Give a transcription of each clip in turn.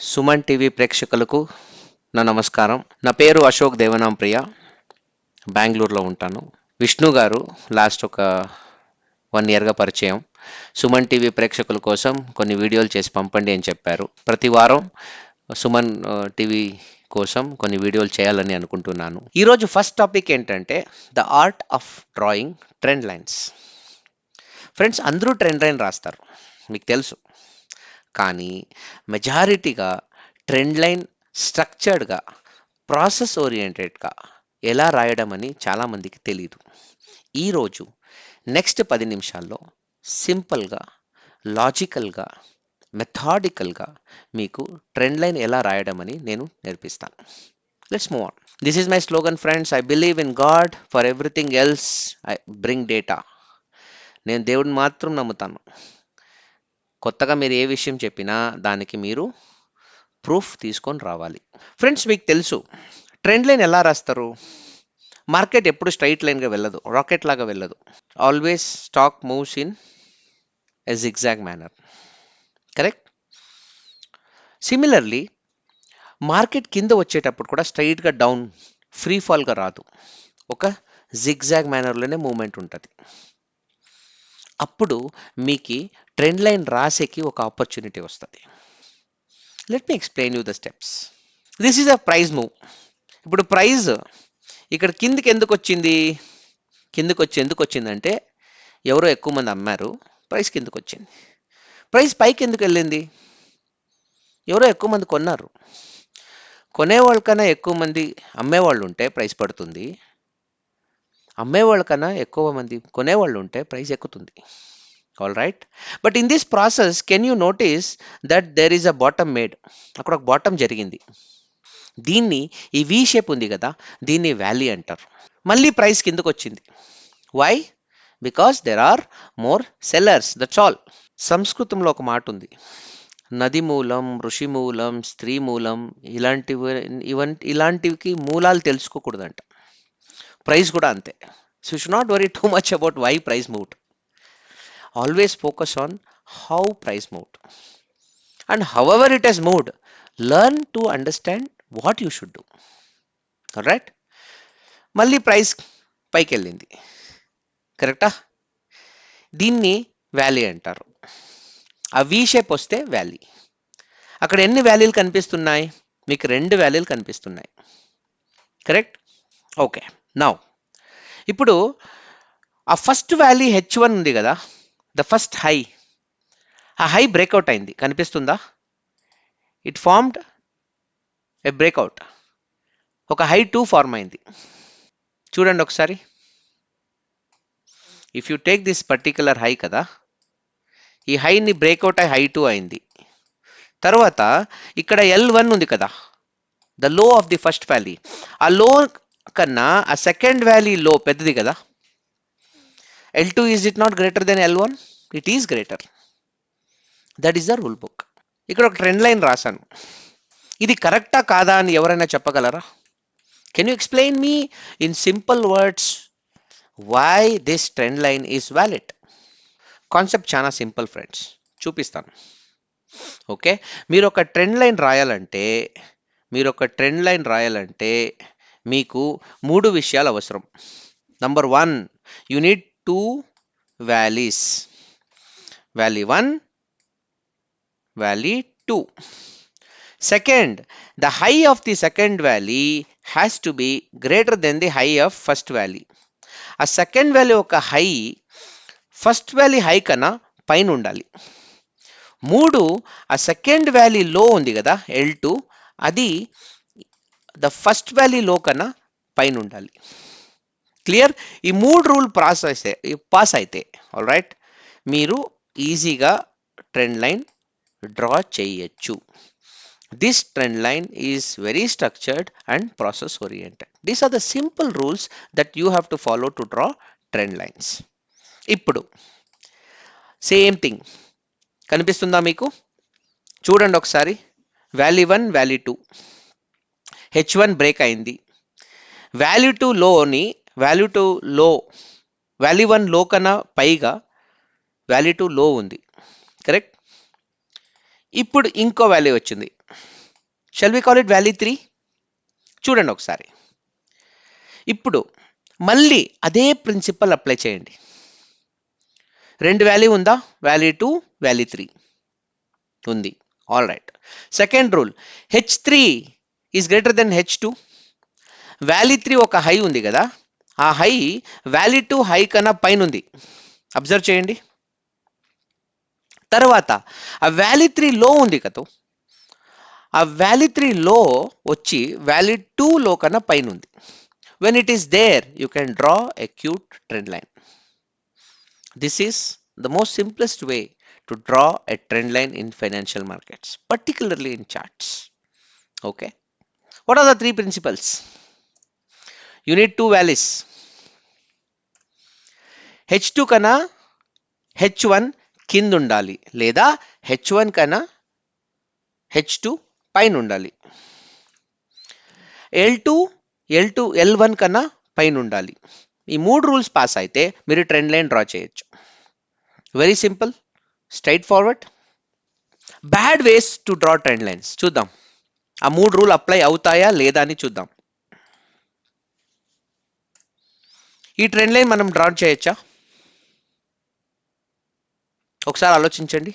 Suman TV ప్రేక్షకులకు నా నమస్కారం. నా పేరు అశోక్ దేవనాంప్రియ. బెంగళూరులో ఉంటాను. విష్ణు గారు లాస్ట్ ఒక 1 ఇయర్గా పరిచయం. సుమన్ టీవీ ప్రేక్షకుల కోసం కొన్ని వీడియోలు చేసి పంపండి అని చెప్పారు. ప్రతి వారం సుమన్ టీవీ కోసం కొన్ని వీడియోలు చేయాలని అనుకుంటున్నాను. ఈరోజు ఫస్ట్ టాపిక్ ఏంటంటే the art of drawing trend lines. Friends, అందరూ ట్రెండ్ లైన్ రాస్తారు, మీకు తెలుసు. కానీ మెజారిటీగా ట్రెండ్ లైన్ స్ట్రక్చర్డ్గా, ప్రాసెస్ ఓరియంటెడ్గా ఎలా రాయడం అని చాలామందికి తెలియదు. ఈరోజు నెక్స్ట్ 10 నిమిషాల్లో సింపుల్గా, లాజికల్గా, మెథాడికల్గా మీకు ట్రెండ్ లైన్ ఎలా రాయడం అని నేను నేర్పిస్తాను. Let's move on. This is my slogan friends. I believe in God, for everything else I bring data. నేను దేవుడిని మాత్రం నమ్ముతాను. కొత్తగా మీరు ఏ విషయం చెప్పినా దానికి మీరు ప్రూఫ్ తీసుకొని రావాలి. ఫ్రెండ్స్, మీకు తెలుసు ట్రెండ్ లైన్ ఎలా రాస్తారు. మార్కెట్ ఎప్పుడు స్ట్రైట్ లైన్గా వెళ్ళదు, రాకెట్ లాగా వెళ్ళదు. Always stock moves in a zigzag manner. Correct. Similarly market కింద వచ్చేటప్పుడు కూడా స్ట్రైట్గా డౌన్, ఫ్రీ ఫాల్గా రాదు. ఒక జిగ్జాగ్ మేనర్లోనే మూమెంట్ ఉంటుంది. అప్పుడు మీకు ట్రెండ్ లైన్ రాసేకి ఒక ఆపర్చునిటీ వస్తుంది. Let me explain you the steps. This is a praise move. ఇప్పుడు ప్రైజ్ ఇక్కడ కిందికి ఎందుకు వచ్చింది? ఎందుకు వచ్చిందంటే ఎవరో ఎక్కువ మంది అమ్మారు, ప్రైస్ కిందకు వచ్చింది. ప్రైస్ పైకి ఎందుకు వెళ్ళింది? ఎవరో ఎక్కువ మంది కొన్నారు. కొనేవాళ్ళ కన్నా ఎక్కువ మంది అమ్మేవాళ్ళు ఉంటే ప్రైస్ పడుతుంది. అమ్మేవాళ్ళ కన్నా ఎక్కువ మంది కొనేవాళ్ళు ఉంటే ప్రైస్ ఎక్కుతుంది. All right. But in this process can you notice that there is a bottom made. అక్కడ ఒక బాటమ్ జరిగింది. దీన్ని, ఈ వి షేప్ ఉంది కదా, దీన్ని వ్యాలీ అంటారు. మళ్ళీ ప్రైస్ కిందకు వచ్చింది. Why? Because there are more sellers, that's all. సంస్కృతంలో ఒక మాట ఉంది, నది మూలం, ఋషి మూలం, స్త్రీ మూలం, ఇలాంటివి మూలాలు తెలుసుకోకూడదంట. ప్రైస్ కూడా అంతే. So you should not worry too much about why price moved. Always focus on how price moved, and however it has moved, learn to understand what you should do. Alright. మళ్ళీ price పైకి వెళ్ళింది. కరెక్టా? దీన్ని valley అంటారు. ఆ V shape వస్తే valley. అక్కడ ఎన్ని వ్యాలీలు కనిపిస్తున్నాయి? మీకు 2 వ్యాలీలు కనిపిస్తున్నాయి. కరెక్ట్. ఓకే. నౌ ఇప్పుడు ఆ ఫస్ట్ వ్యాలీ H1 ఉంది కదా, ద ఫస్ట్ హై, ఆ హై బ్రేక్అవుట్ అయింది, కనిపిస్తుందా? It formed A breakout. ఒక హై 2 ఫార్మ్ అయింది. చూడండి ఒకసారి. If you take this particular high కదా, ఈ హైని బ్రేక్అవుట్ అయి హై 2 అయింది. తర్వాత ఇక్కడ L1 ఉంది కదా, the low of the first valley. ఆ లో కన్నా ఆ సెకండ్ వ్యాలీ లో పెద్దది కదా. L2 is it not greater than L1? It is greater. That is the rule book. ఇక్కడ ఒక ట్రెండ్ లైన్ రాశాను. ఇది కరెక్టా కాదా అని ఎవరైనా చెప్పగలరా? Can you explain me in simple words why this trend line is valid? Concept చాలా సింపుల్ ఫ్రెండ్స్, చూపిస్తాను. ఓకే. మీరు ఒక ట్రెండ్ లైన్ రాయాలంటే మీకు 3 విషయాలు అవసరం. Number 1, you need 2 values. Value 1, value 2. Second, the high of the second valley has to be greater than the high of first valley. ఆ second valley ఒక హై ఫస్ట్ వ్యాలీ హై కన్నా పైన ఉండాలి. 3, ఆ సెకండ్ వ్యాలీ లో ఉంది కదా L2, అది ద ఫస్ట్ వ్యాలీ లో కన్నా పైన ఉండాలి. క్లియర్? ఈ 3 రూల్ పాస్ అయితే ఆల్ రైట్, మీరు ఈజీగా ట్రెండ్ లైన్ డ్రా చేయొచ్చు. This trend line is very structured and process oriented. These are the simple rules that you have to follow to draw trend lines. ఇప్పుడు same thing కనిపిస్తుందా మీకు? చూడండి ఒకసారి. Valley 1, value 2, H1 break అయింది. Valley 2 లోని valley 1 లో కన్నా పైగా వ్యాలీ 2 లో ఉంది. కరెక్ట్. ఇప్పుడు ఇంకో వాల్యూ వచ్చింది. Shall we call it value 3? చూడండి ఒకసారి. ఇప్పుడు మళ్ళీ అదే ప్రిన్సిపల్ అప్లై చేయండి. రెండు వాల్యూ ఉందా? వాల్యూ 2, వాల్యూ 3 ఉంది. All right. Second rule, H3 is greater than H2. Value 3 ఒక హై ఉంది కదా, ఆ హై వాల్యూ 2 హై కన్నా పైన ఉంది. అబ్జర్వ్ చేయండి. తర్వాత ఆ వాల్యూ 3 లో ఉంది కదా, ఆ వాల్యూ 3 లో వచ్చి వాల్యూ 2 లో కన్నా పైన ఉంది. When it is there you can draw a cute trend line. This is the most simplest way to draw a trend line in financial markets, particularly in charts. Okay. What are the three principles? You need two values. H2 కన్నా H1 కింద ఉండాలి, లేదా H1 కన్నా H2 పైన ఉండాలి. L1 కన్నా పైన ఉండాలి. ఈ మూడు రూల్స్ పాస్ అయితే మీరు ట్రెండ్ లైన్ డ్రా చేయొచ్చు. Very simple, straight forward. Bad ways to draw trend lines చూద్దాం. ఆ మూడు రూల్ అప్లై అవుతాయా లేదా అని చూద్దాం. ఈ ట్రెండ్ లైన్ మనం డ్రా చేయొచ్చా? ఒకసారి ఆలోచించండి.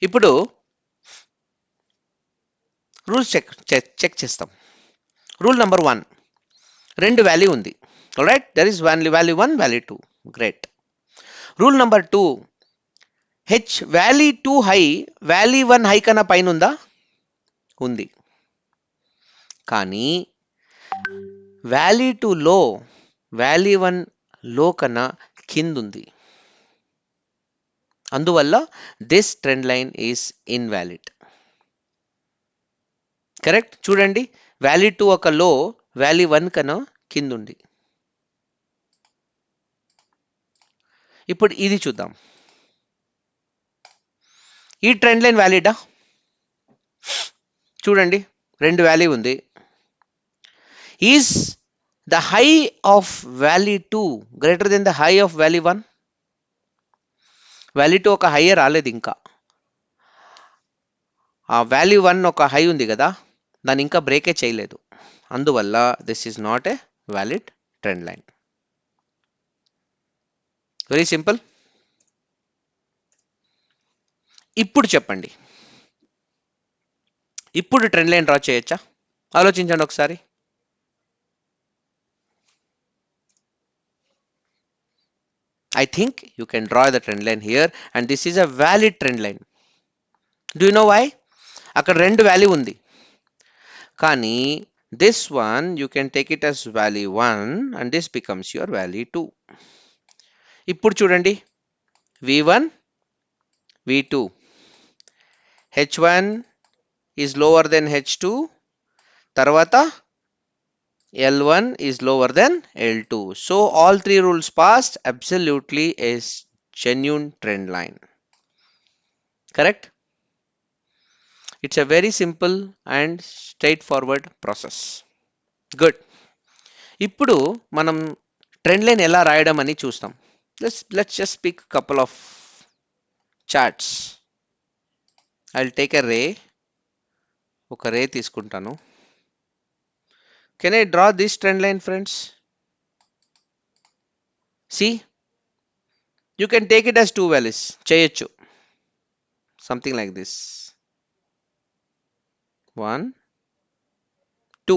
ఇప్పుడు రూల్స్ చెక్ చేస్తాం. రూల్ నెంబర్ 1, రెండు వాల్యూ ఉంది. Right, there is value 1, value 2. Great. Rule number 2, value 2 high value 1 high కన్నా పైన ఉందా? ఉంది. కానీ వాల్యూ 2 లో వాల్యూ 1 లో కన్నా కింద ఉంది. అందువల్ల this trend line is invalid. Correct. చూడండి, వాల్యూ 2 ఒక లో వాల్యూ 1 కన్నా కింద ఉంది. ఇప్పుడు ఇది చూద్దాం. ఈ ట్రెండ్ లైన్ వ్యాలిడా? చూడండి, రెండు వాల్యూ ఉంది. Is the high of value 2 greater than the high of value 1? Value 2 ఒక హై రాలేదు ఇంకా. ఆ వాల్యూ 1 ఒక హై ఉంది కదా, దాన్ని ఇంకా బ్రేకే చేయలేదు. అందువల్ల this is not a valid trend line. Very simple. ఇప్పుడు చెప్పండి, ఇప్పుడు ట్రెండ్ లైన్ డ్రా చేయొచ్చా? ఆలోచించండి ఒకసారి. I think you can draw the trend line here and this is a valid trend line. Do you know why? అక్కడ రెండు value ఉంది, కానీ this one you can take it as value 1 and this becomes your value 2. ఇప్పుడు చూడండి, V1, V2, H1 is lower than H2, తర్వాత L1 is lower than L2. So all three rules passed. Absolutely a genuine trend line. Correct? It's a very simple and straightforward process. Good. ఇప్పుడు మనం trend line ఎలా రాయడం అని చూస్తాం. Let's just pick a couple of charts. I'll take a ray. ఒక రే తీసుకుంటాను. Can I draw this trend line, friends? See, you can take it as two values. చేయొచ్చు. Something like this. 1, 2.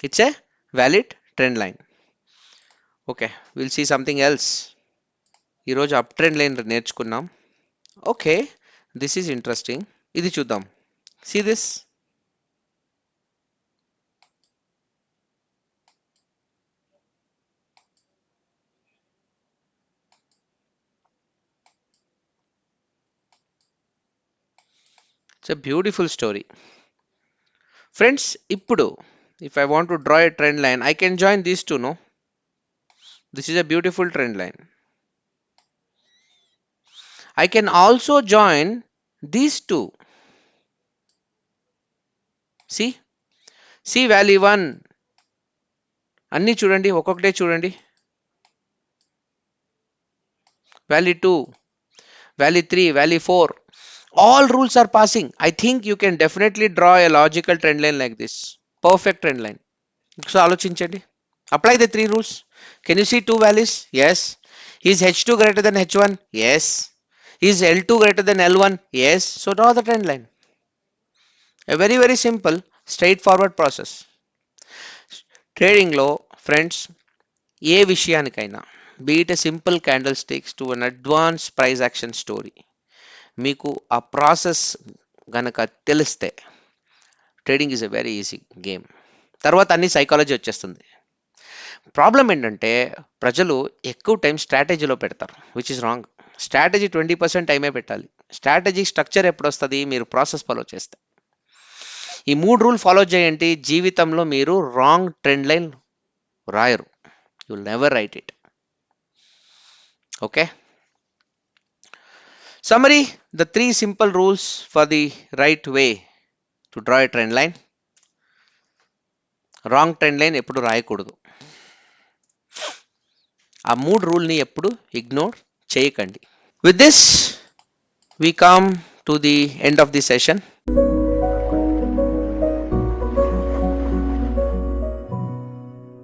It's a valid trend line. Okay, we'll see something else. ఈరోజు up trend line నేర్చుకున్నాం. Okay, this is interesting. ఇది చూద్దాం. See this? It's a beautiful story. Friends, ఇప్పుడు if I want to draw a trend line, I can join these two, no? This is a beautiful trend line. I can also join these two. See, value 1 అన్నీ చూడండి, ఒక్కొక్కటే చూడండి. value 2, value 3, value 4. All rules are passing. I think you can definitely draw a logical trend line like this. Perfect trend line. So ఆలోచించండి. Apply the three rules. Can you see two values? Yes. Is H2 greater than H1? Yes. Is L2 greater than L1? Yes. So draw the trend line. A very very simple straightforward process. ట్రేడింగ్లో friends ఏ విషయానికైనా be it a simple candle sticks to an advance price action story, మీకు ఆ process గనక తెలిస్తే trading is a very easy game. తర్వాత అన్ని psychology వచ్చేస్తుంది. ప్రాబ్లం ఏంటంటే ప్రజలు ఎక్కువ టైం స్ట్రాటజీలో పెడతారు, విచ్ ఇస్ రాంగ్. స్ట్రాటజీ 20% టైమే పెట్టాలి. స్ట్రాటజీ స్ట్రక్చర్ ఎప్పుడు వస్తుంది? మీరు ప్రాసెస్ ఫాలో చేస్తే. ఈ 3 రూల్ ఫాలో చేయండి, జీవితంలో మీరు రాంగ్ ట్రెండ్ లైన్ రాయరు. You will never write it. Okay, summary: the 3 simple rules for the right way to draw a trend line. Wrong trend line ఎప్పుడు రాయకూడదు. ఆ 3 రూల్ని ఎప్పుడు ఇగ్నోర్ చేయకండి. With this we come to the end of the session.